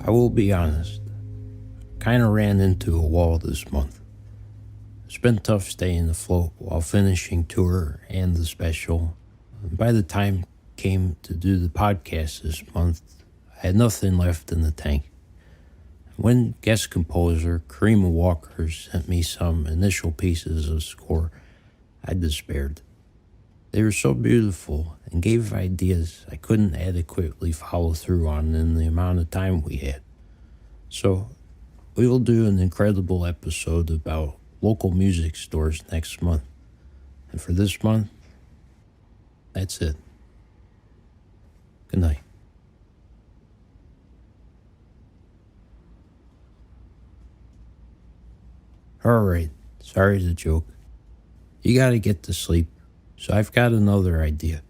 I will be honest, kind of ran into a wall this month. It's been tough staying afloat while finishing tour and the special. By the time came to do the podcast this month, I had nothing left in the tank. When guest composer Karima Walker sent me some initial pieces of score, I despaired. They were so beautiful and gave ideas I couldn't adequately follow through on in the amount of time we had. So, we will do an incredible episode about local music stores next month. And for this month, that's it. Good night. Alright, sorry to joke. You gotta get to sleep, so I've got another idea.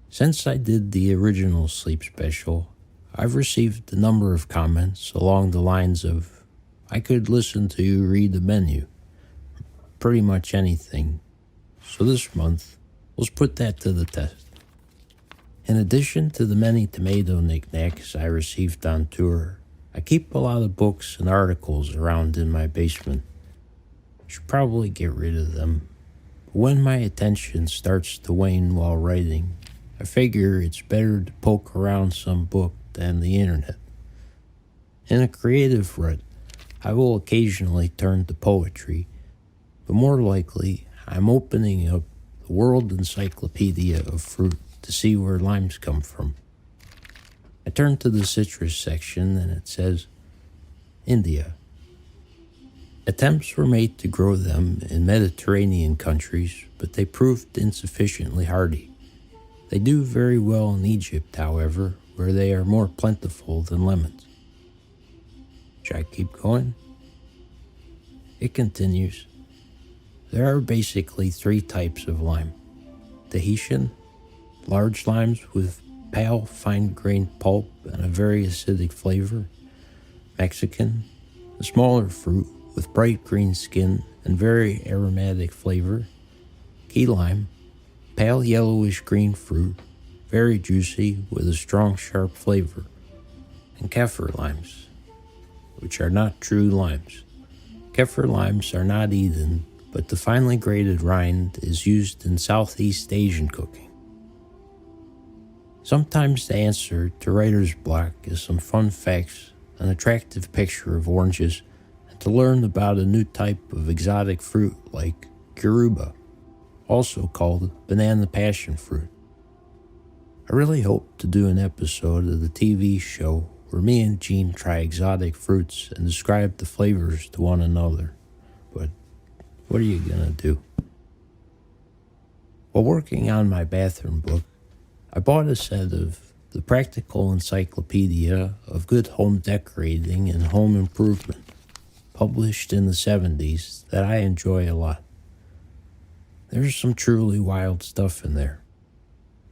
Since I did the original sleep special, I've received a number of comments along the lines of, I could listen to you read the menu. Pretty much anything. So this month, let's put that to the test. In addition to the many tomato knickknacks I received on tour, I keep a lot of books and articles around in my basement. Should probably get rid of them. But when my attention starts to wane while writing, I figure it's better to poke around some book than the internet. In a creative rut, I will occasionally turn to poetry, but more likely, I'm opening up the World Encyclopedia of Fruit to see where limes come from. I turn to the citrus section and it says, India. Attempts were made to grow them in Mediterranean countries, but they proved insufficiently hardy. They do very well in Egypt, however, where they are more plentiful than lemons. Should I keep going? It continues. There are basically 3 types of lime. Tahitian, large limes with pale, fine-grained pulp and a very acidic flavor. Mexican, a smaller fruit with bright green skin and very aromatic flavor. Key lime, pale yellowish green fruit, very juicy with a strong sharp flavor. And Kaffir limes, which are not true limes. Kaffir limes are not eaten, but the finely grated rind is used in Southeast Asian cooking. Sometimes the answer to writer's block is some fun facts, an attractive picture of oranges, and to learn about a new type of exotic fruit like Kiruba, also called banana passion fruit. I really hope to do an episode of the TV show where me and Gene try exotic fruits and describe the flavors to one another, but what are you gonna do? While working on my bathroom book, I bought a set of the Practical Encyclopedia of Good Home Decorating and Home Improvement, published in the 70s, that I enjoy a lot. There's some truly wild stuff in there.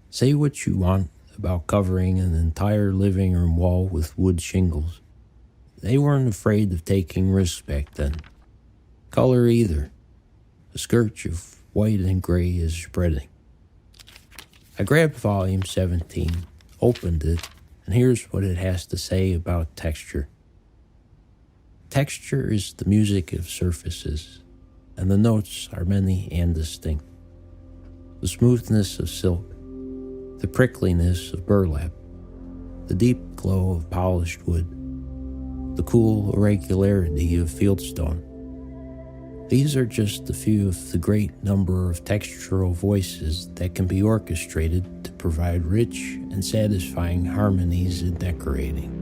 Say what you want about covering an entire living room wall with wood shingles. They weren't afraid of taking risks back then. Color either. A scourge of white and gray is spreading. I grabbed volume 17, opened it, and here's what it has to say about texture. Texture is the music of surfaces, and the notes are many and distinct. The smoothness of silk, the prickliness of burlap, the deep glow of polished wood, the cool irregularity of fieldstone. These are just a few of the great number of textural voices that can be orchestrated to provide rich and satisfying harmonies in decorating.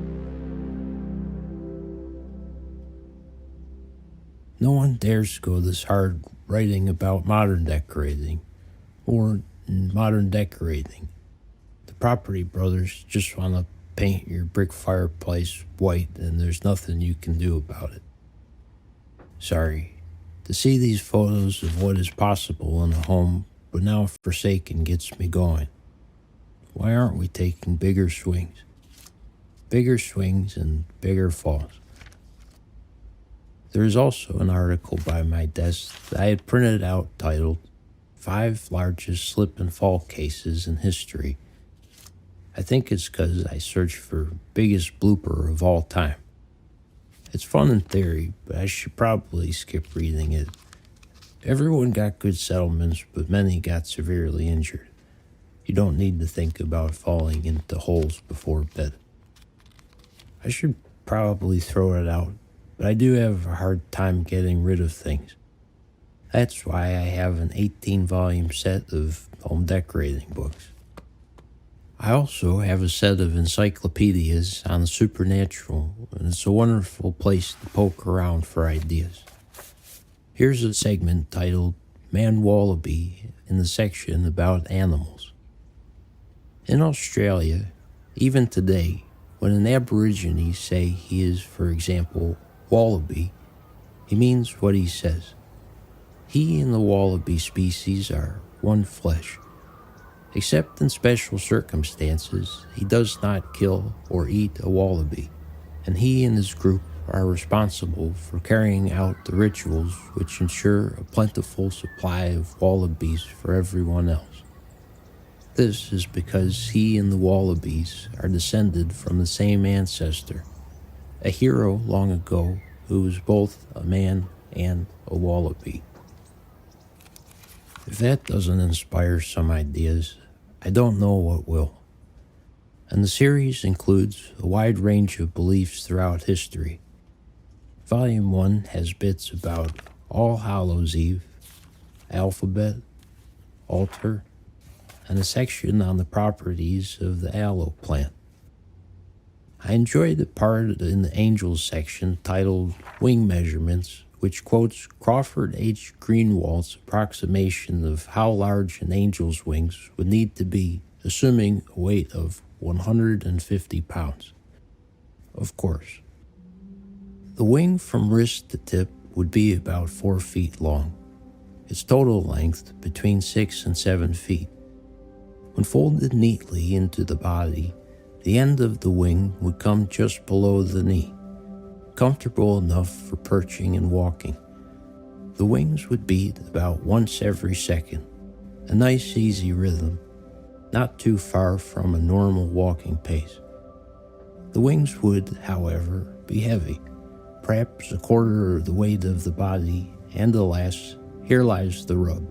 No one dares go this hard writing about modern decorating, or modern decorating. The Property Brothers just want to paint your brick fireplace white and there's nothing you can do about it. Sorry. To see these photos of what is possible in a home but now forsaken gets me going. Why aren't we taking bigger swings? Bigger swings and bigger falls. There is also an article by my desk that I had printed out titled 5 Largest Slip and Fall Cases in History. I think it's because I searched for biggest blooper of all time. It's fun in theory, but I should probably skip reading it. Everyone got good settlements, but many got severely injured. You don't need to think about falling into holes before bed. I should probably throw it out, but I do have a hard time getting rid of things. That's why I have an 18-volume set of home decorating books. I also have a set of encyclopedias on the supernatural, and it's a wonderful place to poke around for ideas. Here's a segment titled Man Wallaby in the section about animals. In Australia, even today, when an Aborigine say he is, for example, wallaby, he means what he says. He and the wallaby species are one flesh. Except in special circumstances, he does not kill or eat a wallaby, and he and his group are responsible for carrying out the rituals which ensure a plentiful supply of wallabies for everyone else. This is because he and the wallabies are descended from the same ancestor, a hero long ago who was both a man and a wallaby. If that doesn't inspire some ideas, I don't know what will. And the series includes a wide range of beliefs throughout history. Volume 1 has bits about All Hallows Eve, alphabet, altar, and a section on the properties of the aloe plant. I enjoyed the part in the angels section titled Wing Measurements, which quotes Crawford H. Greenwald's approximation of how large an angel's wings would need to be, assuming a weight of 150 pounds. Of course. The wing from wrist to tip would be about 4 feet long, its total length between 6 and 7 feet. When folded neatly into the body, the end of the wing would come just below the knee, comfortable enough for perching and walking. The wings would beat about once every second, a nice easy rhythm, not too far from a normal walking pace. The wings would, however, be heavy, perhaps a quarter of the weight of the body, and alas, here lies the rub.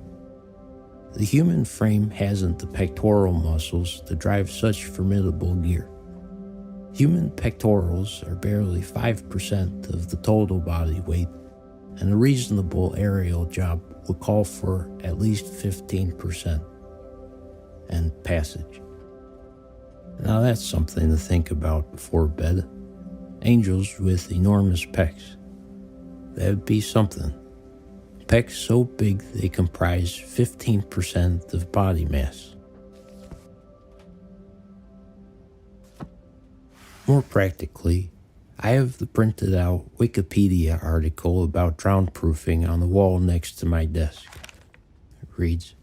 The human frame hasn't the pectoral muscles to drive such formidable gear. Human pectorals are barely 5% of the total body weight, and a reasonable aerial job would call for at least 15%. And passage. Now that's something to think about before bed. Angels with enormous pecs. That'd be something. Pecs so big they comprise 15% of body mass. More practically, I have the printed out Wikipedia article about drown-proofing on the wall next to my desk. It reads,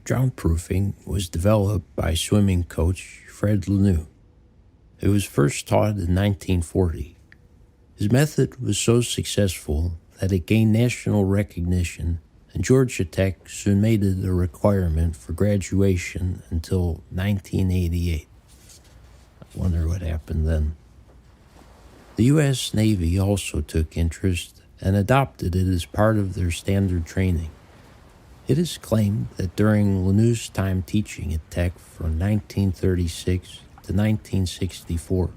Drown-proofing was developed by swimming coach Fred Lanoux. It was first taught in 1940. His method was so successful that it gained national recognition, and Georgia Tech soon made it a requirement for graduation until 1988. I wonder what happened then. The U.S. Navy also took interest and adopted it as part of their standard training. It is claimed that during Lanou's time teaching at Tech from 1936 to 1964,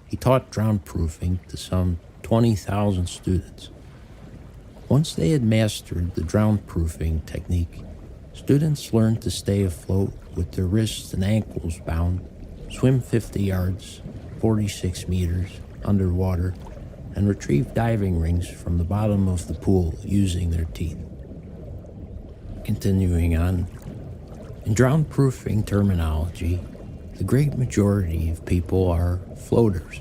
he taught drown-proofing to some 20,000 students. Once they had mastered the drown-proofing technique, students learned to stay afloat with their wrists and ankles bound, swim 50 yards, 46 meters, underwater, and retrieve diving rings from the bottom of the pool using their teeth. Continuing on, in drown-proofing terminology, the great majority of people are floaters.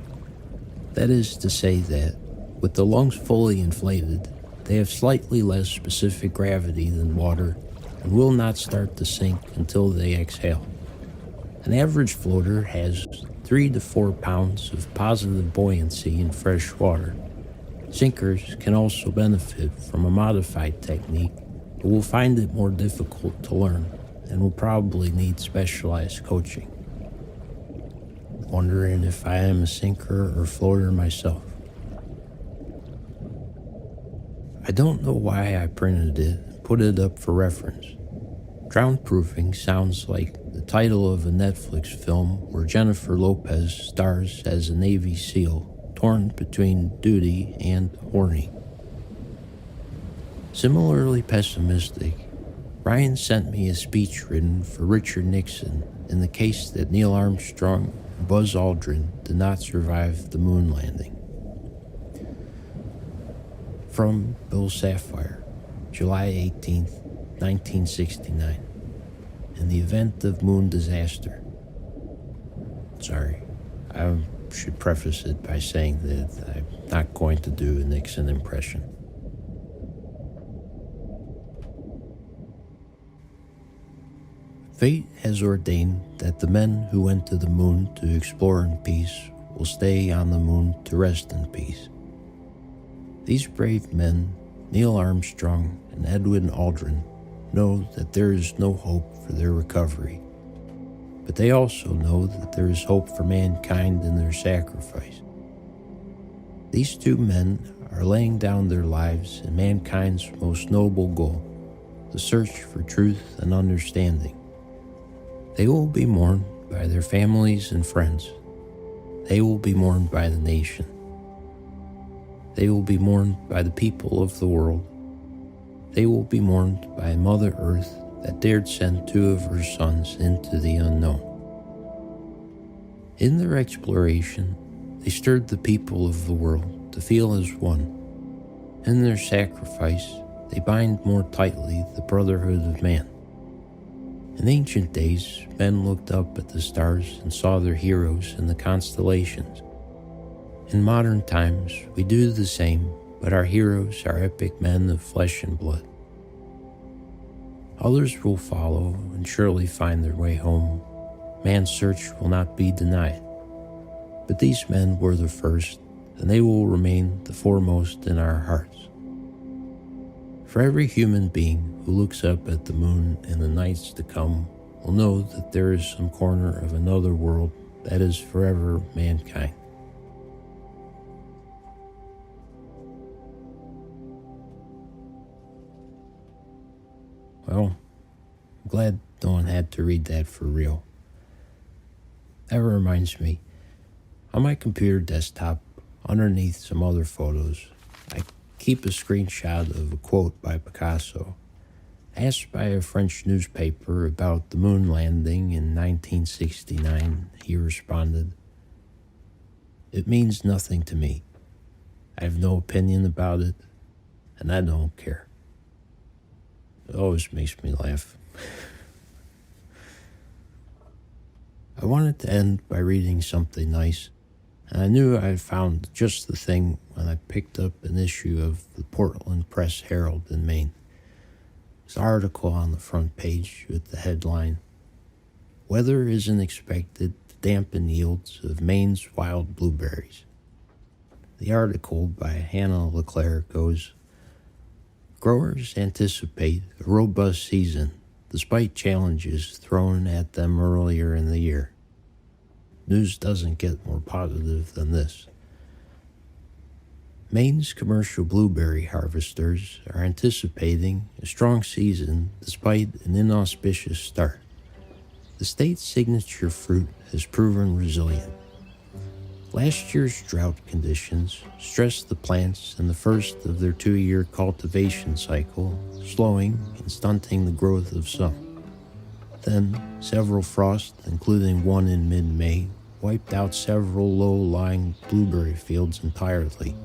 That is to say that, with the lungs fully inflated, they have slightly less specific gravity than water and will not start to sink until they exhale. An average floater has 3 to 4 pounds of positive buoyancy in fresh water. Sinkers can also benefit from a modified technique, but will find it more difficult to learn and will probably need specialized coaching. wondering if I am a sinker or floater myself. I don't know why I printed it and put it up for reference. Drownproofing sounds like the title of a Netflix film where Jennifer Lopez stars as a Navy SEAL torn between duty and horny. Similarly pessimistic, Ryan sent me a speech written for Richard Nixon in the case that Neil Armstrong and Buzz Aldrin did not survive the moon landing. From Bill Sapphire, July 18, 1969. In the event of moon disaster. Sorry, I should preface it by saying that I'm not going to do a Nixon impression. Fate has ordained that the men who went to the moon to explore in peace will stay on the moon to rest in peace. These brave men, Neil Armstrong and Edwin Aldrin, know that there is no hope for their recovery, but they also know that there is hope for mankind in their sacrifice. These two men are laying down their lives in mankind's most noble goal, the search for truth and understanding. They will be mourned by their families and friends. They will be mourned by the nation. They will be mourned by the people of the world. They will be mourned by Mother Earth that dared send two of her sons into the unknown. In their exploration, they stirred the people of the world to feel as one. In their sacrifice, they bind more tightly the brotherhood of man. In ancient days, men looked up at the stars and saw their heroes in the constellations. In modern times, we do the same, but our heroes are epic men of flesh and blood. Others will follow and surely find their way home. Man's search will not be denied. But these men were the first, and they will remain the foremost in our hearts. For every human being who looks up at the moon in the nights to come will know that there is some corner of another world that is forever mankind. Well, I'm glad no one had to read that for real. That reminds me, on my computer desktop, underneath some other photos, I keep a screenshot of a quote by Picasso. Asked by a French newspaper about the moon landing in 1969, he responded, "It means nothing to me. I have no opinion about it, and I don't care." It always makes me laugh. I wanted to end by reading something nice, and I knew I had found just the thing when I picked up an issue of the Portland Press Herald in Maine. There's an article on the front page with the headline, "Weather isn't expected to dampen yields of Maine's wild blueberries." The article by Hannah LeClaire goes, "Growers anticipate a robust season despite challenges thrown at them earlier in the year." News doesn't get more positive than this. Maine's commercial blueberry harvesters are anticipating a strong season despite an inauspicious start. The state's signature fruit has proven resilient. Last year's drought conditions stressed the plants in the first of their 2-year cultivation cycle, slowing and stunting the growth of some. Then, several frosts, including one in mid-May, wiped out several low-lying blueberry fields entirely.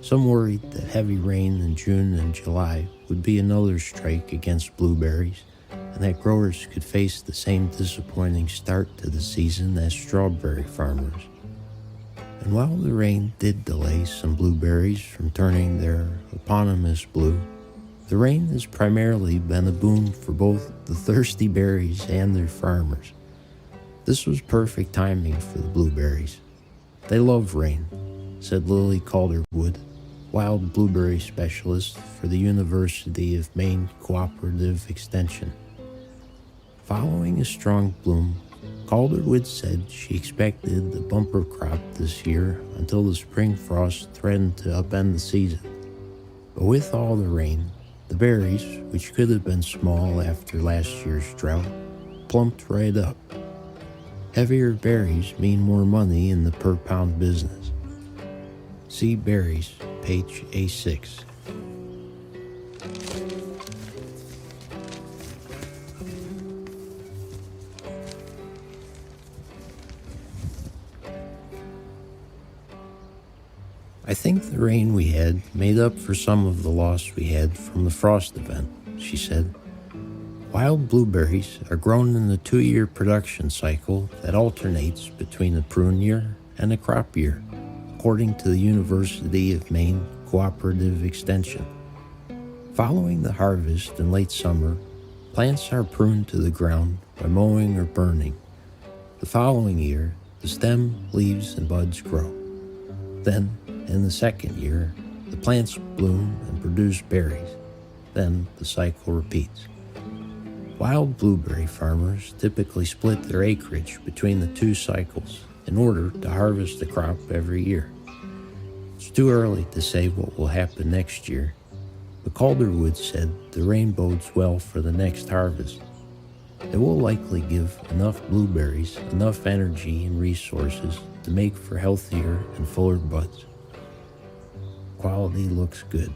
Some worried that heavy rain in June and July would be another strike against blueberries, and that growers could face the same disappointing start to the season as strawberry farmers. And while the rain did delay some blueberries from turning their eponymous blue, the rain has primarily been a boon for both the thirsty berries and their farmers. This was perfect timing for the blueberries. They love rain, said Lily Calderwood, wild blueberry specialist for the University of Maine Cooperative Extension. Following a strong bloom, Calderwood said she expected a bumper crop this year until the spring frost threatened to upend the season. But with all the rain, the berries, which could have been small after last year's drought, plumped right up. Heavier berries mean more money in the per-pound business. See Berries, page A6. I think the rain we had made up for some of the loss we had from the frost event, she said. Wild blueberries are grown in the 2-year production cycle that alternates between the prune year and the crop year, according to the University of Maine Cooperative Extension. Following the harvest in late summer, plants are pruned to the ground by mowing or burning. The following year, the stem, leaves, and buds grow. Then, in the second year, the plants bloom and produce berries. Then the cycle repeats. Wild blueberry farmers typically split their acreage between the 2 cycles in order to harvest the crop every year. It's too early to say what will happen next year, but Calderwood said the rain bodes well for the next harvest. It will likely give enough blueberries, enough energy and resources to make for healthier and fuller buds. Quality looks good.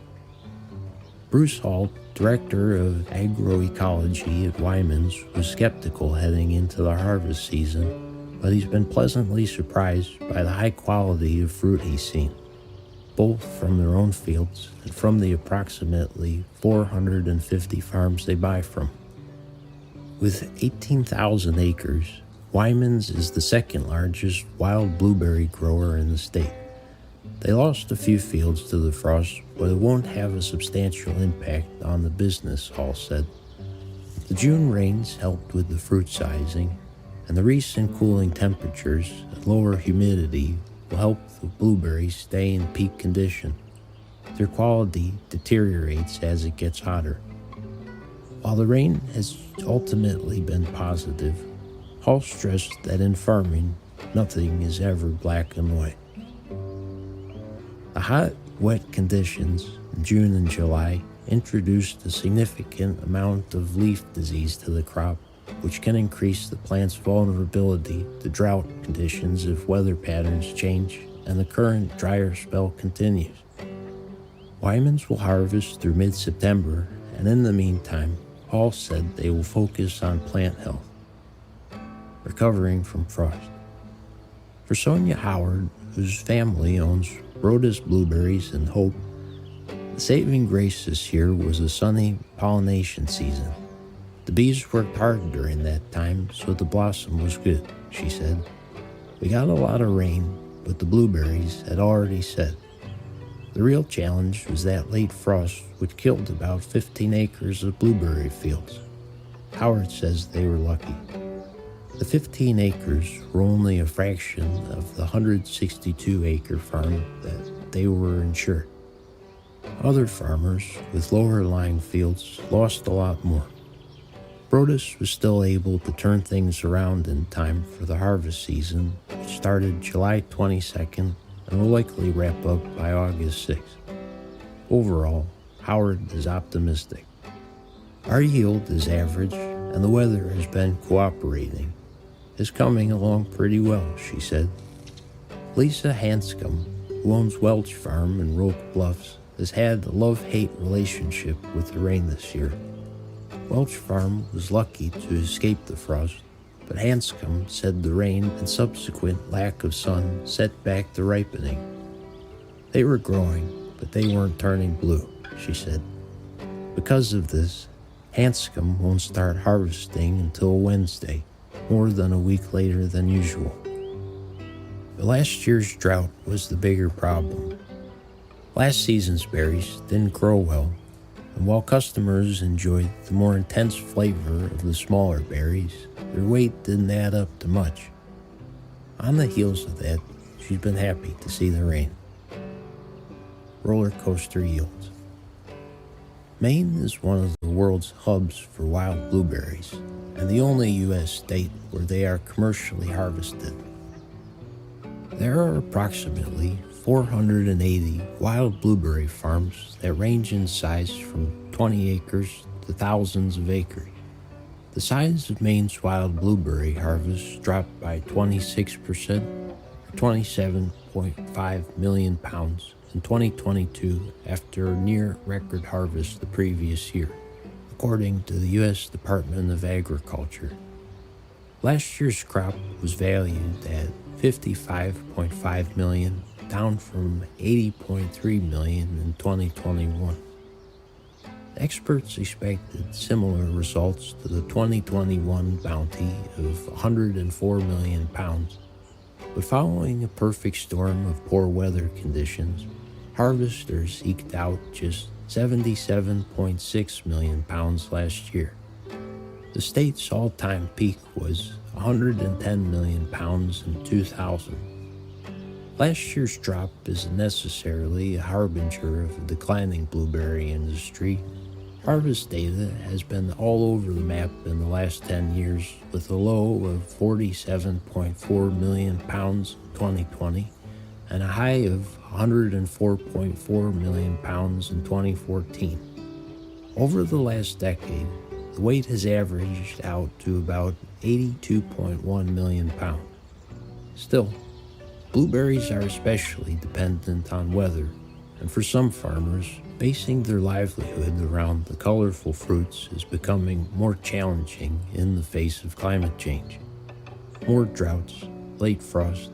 Bruce Hall, director of agroecology at Wyman's, was skeptical heading into the harvest season, but he's been pleasantly surprised by the high quality of fruit he's seen, both from their own fields and from the approximately 450 farms they buy from. With 18,000 acres, Wyman's is the second largest wild blueberry grower in the state. They lost a few fields to the frost, but it won't have a substantial impact on the business, Hall said. The June rains helped with the fruit sizing, and the recent cooling temperatures and lower humidity will help the blueberries stay in peak condition. Their quality deteriorates as it gets hotter. While the rain has ultimately been positive, Hall stressed that in farming, nothing is ever black and white. The hot, wet conditions in June and July introduced a significant amount of leaf disease to the crop, which can increase the plant's vulnerability to drought conditions if weather patterns change and the current drier spell continues. Wyman's will harvest through mid-September, and in the meantime, Hall said they will focus on plant health, recovering from frost. For Sonia Howard, whose family owns Rhoda's Blueberries and Hope, the saving grace this year was a sunny pollination season. The bees worked hard during that time, so the blossom was good, she said. We got a lot of rain, but the blueberries had already set. The real challenge was that late frost, which killed about 15 acres of blueberry fields. Howard says they were lucky. The 15 acres were only a fraction of the 162-acre farm that they were insured. Other farmers with lower-lying fields lost a lot more. Brodus was still able to turn things around in time for the harvest season, which started July 22nd and will likely wrap up by August 6th. Overall, Howard is optimistic. Our yield is average, and the weather has been cooperating. It's coming along pretty well, she said. Lisa Hanscom, who owns Welch Farm in Roque Bluffs, has had a love-hate relationship with the rain this year. Welch Farm was lucky to escape the frost, but Hanscom said the rain and subsequent lack of sun set back the ripening. They were growing, but they weren't turning blue, she said. Because of this, Hanscom won't start harvesting until Wednesday, more than a week later than usual. But last year's drought was the bigger problem. Last season's berries didn't grow well, and while customers enjoyed the more intense flavor of the smaller berries, their weight didn't add up to much. On the heels of that, she's been happy to see the rain. Roller coaster yields. Maine is one of the world's hubs for wild blueberries, and the only U.S. state where they are commercially harvested. There are approximately 480 wild blueberry farms that range in size from 20 acres to thousands of acres. The size of Maine's wild blueberry harvest dropped by 26%, or 27.5 million pounds in 2022 after a near-record harvest the previous year, according to the U.S. Department of Agriculture. Last year's crop was valued at $55.5 million, down from $80.3 million in 2021. Experts expected similar results to the 2021 bounty of 104 million pounds, but following a perfect storm of poor weather conditions, harvesters eked out just 77.6 million pounds last year. The state's all-time peak was 110 million pounds in 2000. Last year's drop isn't necessarily a harbinger of a declining blueberry industry. Harvest data has been all over the map in the last 10 years, with a low of 47.4 million pounds in 2020 and a high of 104.4 million pounds in 2014. Over the last decade, the weight has averaged out to about 82.1 million pounds. Still, blueberries are especially dependent on weather, and for some farmers, basing their livelihood around the colorful fruits is becoming more challenging in the face of climate change. More droughts, late frost,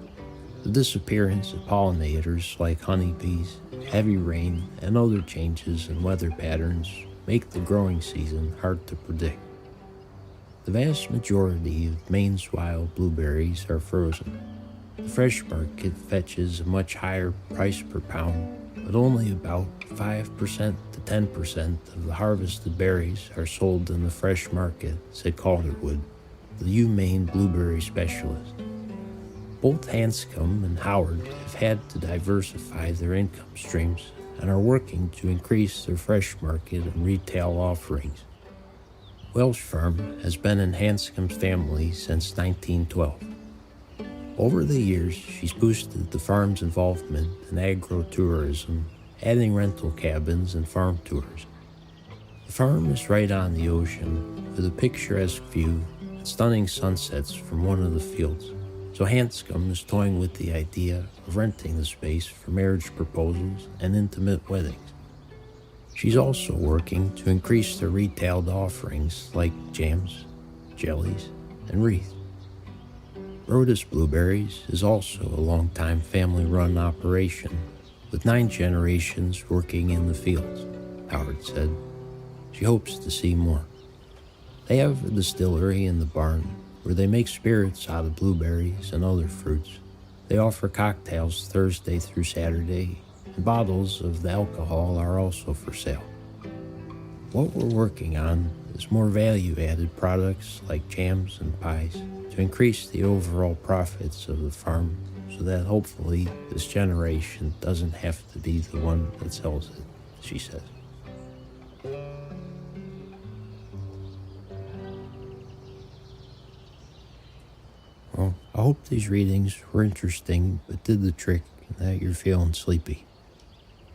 the disappearance of pollinators like honeybees, heavy rain, and other changes in weather patterns make the growing season hard to predict. The vast majority of Maine's wild blueberries are frozen. The fresh market fetches a much higher price per pound, but only about 5% to 10% of the harvested berries are sold in the fresh market, said Calderwood, the UMaine blueberry specialist. Both Hanscom and Howard have had to diversify their income streams and are working to increase their fresh market and retail offerings. Welsh Farm has been in Hanscom's family since 1912. Over the years, she's boosted the farm's involvement in agro-tourism, adding rental cabins and farm tours. The farm is right on the ocean, with a picturesque view and stunning sunsets from one of the fields, so Hanscom is toying with the idea of renting the space for marriage proposals and intimate weddings. She's also working to increase their retailed offerings like jams, jellies, and wreaths. Rhoda's Blueberries is also a long-time family-run operation, with 9 generations working in the fields, Howard said. She hopes to see more. They have a distillery in the barn where they make spirits out of blueberries and other fruits. They offer cocktails Thursday through Saturday, and bottles of the alcohol are also for sale. What we're working on is more value-added products like jams and pies to increase the overall profits of the farm so that hopefully this generation doesn't have to be the one that sells it, she says. Well, I hope these readings were interesting but did the trick and that you're feeling sleepy.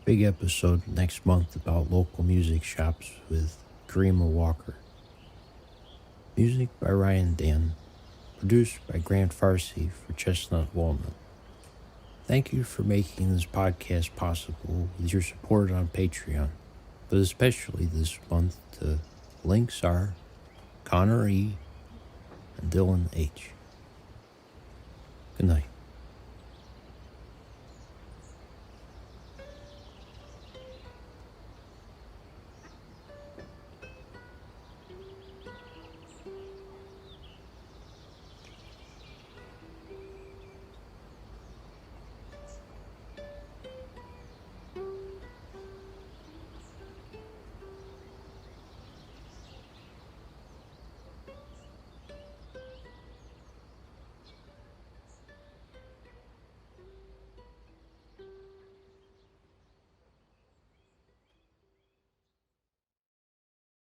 Big episode next month about local music shops with Karima Walker. Music by Ryan Dan. Produced by Grant Farsi for Chestnut, Walnut. Thank you for making this podcast possible with your support on Patreon, but especially this month to Links R, Connor E, and Dylan H. Good night.